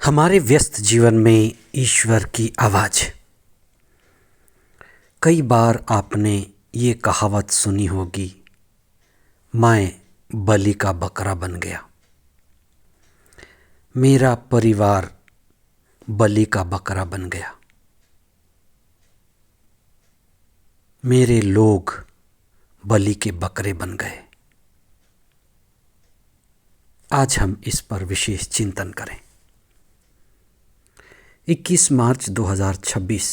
हमारे व्यस्त जीवन में ईश्वर की आवाज़। कई बार आपने ये कहावत सुनी होगी, मैं बलि का बकरा बन गया, मेरा परिवार बलि का बकरा बन गया, मेरे लोग बलि के बकरे बन गए। आज हम इस पर विशेष चिंतन करें। 21 मार्च 2026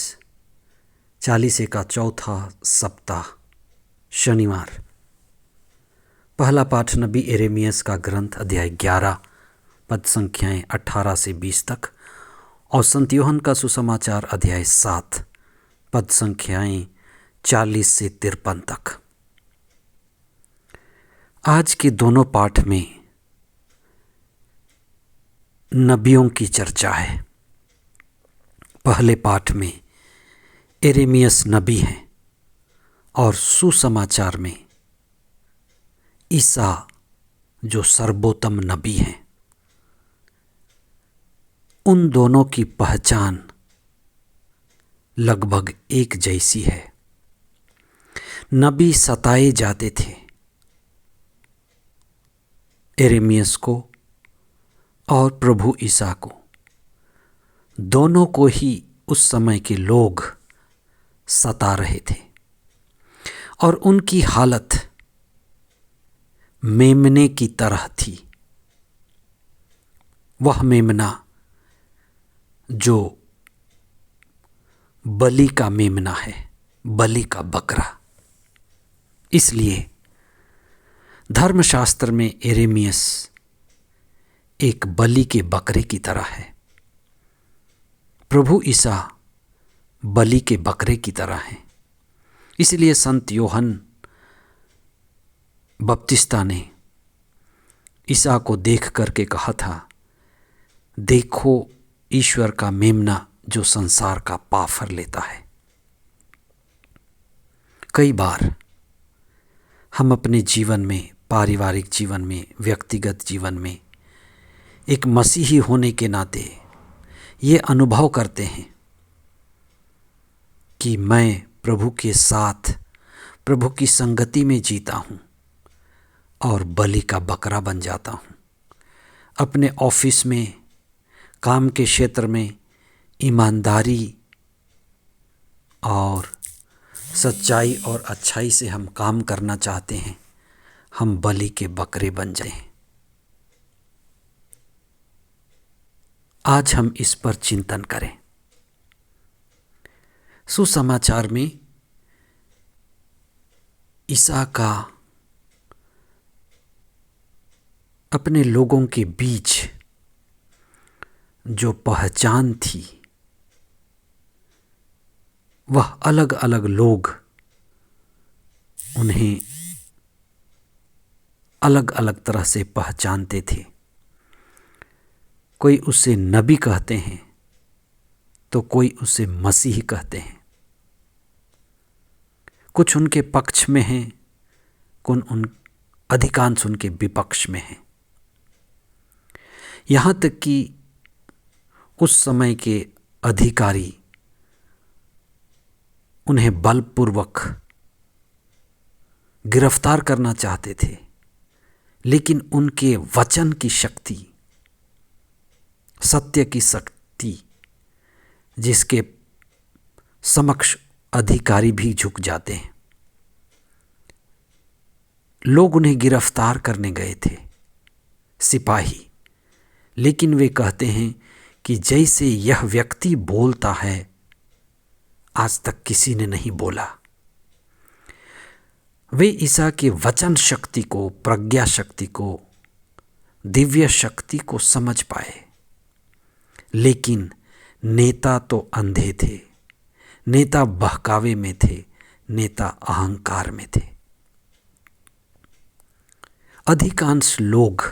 चालीसे का चौथा सप्ताह, शनिवार। पहला पाठ नबी यिर्मयाह का ग्रंथ अध्याय 11 पद संख्याएं 18 से 20 तक और संत यूहन्ना का सुसमाचार अध्याय 7 पद संख्याएं 40 से 53 तक। आज के दोनों पाठ में नबियों की चर्चा है। पहले पाठ में यिर्मयाह नबी हैं और सुसमाचार में ईसा जो सर्वोत्तम नबी हैं। उन दोनों की पहचान लगभग एक जैसी है। नबी सताए जाते थे, यिर्मयाह को और प्रभु ईसा को, दोनों को ही उस समय के लोग सता रहे थे और उनकी हालत मेमने की तरह थी। वह मेमना जो बलि का मेमना है, बलि का बकरा। इसलिए धर्मशास्त्र में यिर्मयाह एक बलि के बकरे की तरह है, प्रभु ईसा बलि के बकरे की तरह हैं। इसलिए संत यूहन्ना बपतिस्ता ने ईसा को देख करके कहा था, देखो ईश्वर का मेमना जो संसार का पाप हर लेता है। कई बार हम अपने जीवन में, पारिवारिक जीवन में, व्यक्तिगत जीवन में एक मसीही होने के नाते ये अनुभव करते हैं कि मैं प्रभु के साथ, प्रभु की संगति में जीता हूँ और बलि का बकरा बन जाता हूँ। अपने ऑफिस में, काम के क्षेत्र में ईमानदारी और सच्चाई और अच्छाई से हम काम करना चाहते हैं, हम बलि के बकरे बन जाएं। आज हम इस पर चिंतन करें। सुसमाचार में ईसा का अपने लोगों के बीच जो पहचान थी, वह अलग अलग लोग उन्हें अलग अलग तरह से पहचानते थे। कोई उसे नबी कहते हैं तो कोई उसे मसीह कहते हैं। कुछ उनके पक्ष में हैं, अधिकांश उनके विपक्ष में हैं। यहाँ तक कि उस समय के अधिकारी उन्हें बलपूर्वक गिरफ्तार करना चाहते थे, लेकिन उनके वचन की शक्ति, सत्य की शक्ति, जिसके समक्ष अधिकारी भी झुक जाते हैं। लोग उन्हें गिरफ्तार करने गए थे, सिपाही, लेकिन वे कहते हैं कि जैसे यह व्यक्ति बोलता है, आज तक किसी ने नहीं बोला। वे ईसा के वचन शक्ति को, प्रज्ञा शक्ति को, दिव्य शक्ति को समझ पाए, लेकिन नेता तो अंधे थे, नेता बहकावे में थे, नेता अहंकार में थे। अधिकांश लोग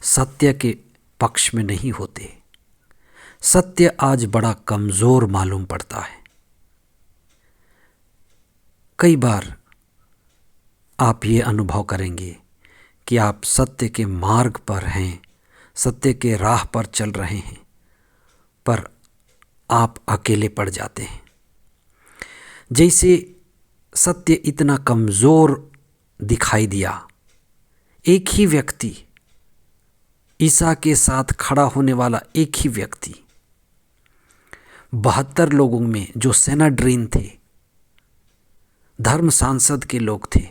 सत्य के पक्ष में नहीं होते। सत्य आज बड़ा कमज़ोर मालूम पड़ता है। कई बार आप ये अनुभव करेंगे कि आप सत्य के मार्ग पर हैं, सत्य के राह पर चल रहे हैं, पर आप अकेले पड़ जाते हैं। जैसे सत्य इतना कमज़ोर दिखाई दिया, एक ही व्यक्ति, ईसा के साथ खड़ा होने वाला एक ही व्यक्ति, 72 लोगों में जो सेनाड्रीन थे, धर्म सांसद के लोग थे,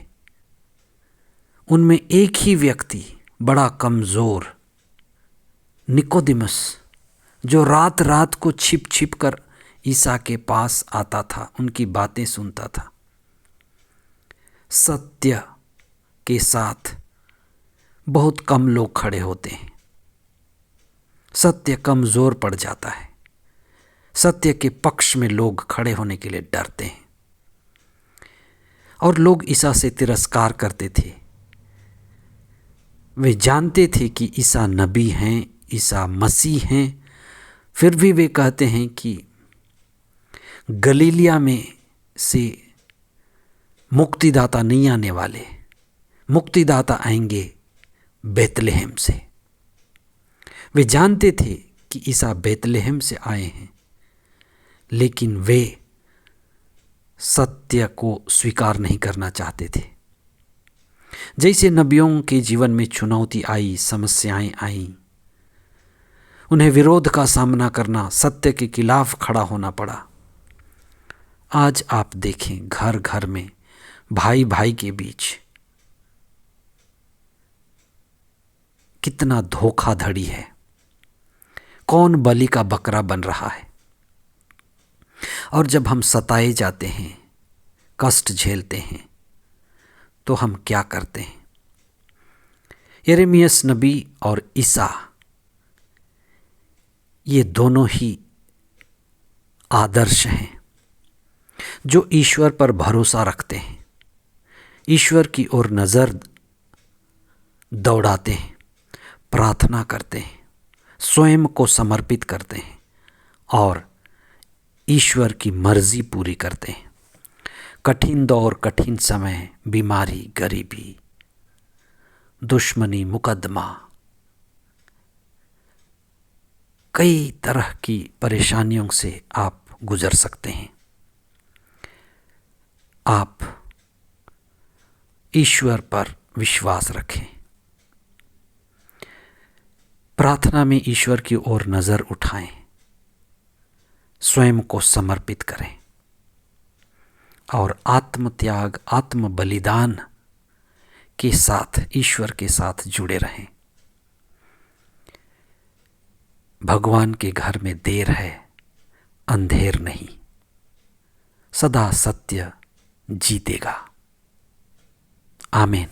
उनमें एक ही व्यक्ति बड़ा कमज़ोर, निकोदेमस, जो रात रात को छिप छिप कर ईसा के पास आता था, उनकी बातें सुनता था। सत्य के साथ बहुत कम लोग खड़े होते हैं। सत्य कमज़ोर पड़ जाता है। सत्य के पक्ष में लोग खड़े होने के लिए डरते हैं। और लोग ईसा से तिरस्कार करते थे। वे जानते थे कि ईसा नबी हैं, ईसा मसीह हैं, फिर भी वे कहते हैं कि गलीलिया में से मुक्तिदाता नहीं आने वाले, मुक्तिदाता आएंगे बेतलेहम से। वे जानते थे कि ईसा बेतलेहम से आए हैं, लेकिन वे सत्य को स्वीकार नहीं करना चाहते थे। जैसे नबियों के जीवन में चुनौती आई, समस्याएं आईं, उन्हें विरोध का सामना करना, सत्य के खिलाफ खड़ा होना पड़ा। आज आप देखें, घर घर में, भाई भाई के बीच कितना धोखाधड़ी है। कौन बलि का बकरा बन रहा है। और जब हम सताए जाते हैं, कष्ट झेलते हैं, तो हम क्या करते हैं। यिर्मयाह नबी और ईसा, ये दोनों ही आदर्श हैं जो ईश्वर पर भरोसा रखते हैं, ईश्वर की ओर नज़र दौड़ाते हैं, प्रार्थना करते हैं, स्वयं को समर्पित करते हैं और ईश्वर की मर्जी पूरी करते हैं। कठिन दौर, कठिन समय, बीमारी, गरीबी, दुश्मनी, मुकदमा, कई तरह की परेशानियों से आप गुजर सकते हैं। आप ईश्वर पर विश्वास रखें, प्रार्थना में ईश्वर की ओर नज़र उठाएं, स्वयं को समर्पित करें और आत्मत्याग, आत्म बलिदान के साथ ईश्वर के साथ जुड़े रहें। भगवान के घर में देर है, अंधेर नहीं। सदा सत्य जीतेगा। आमीन।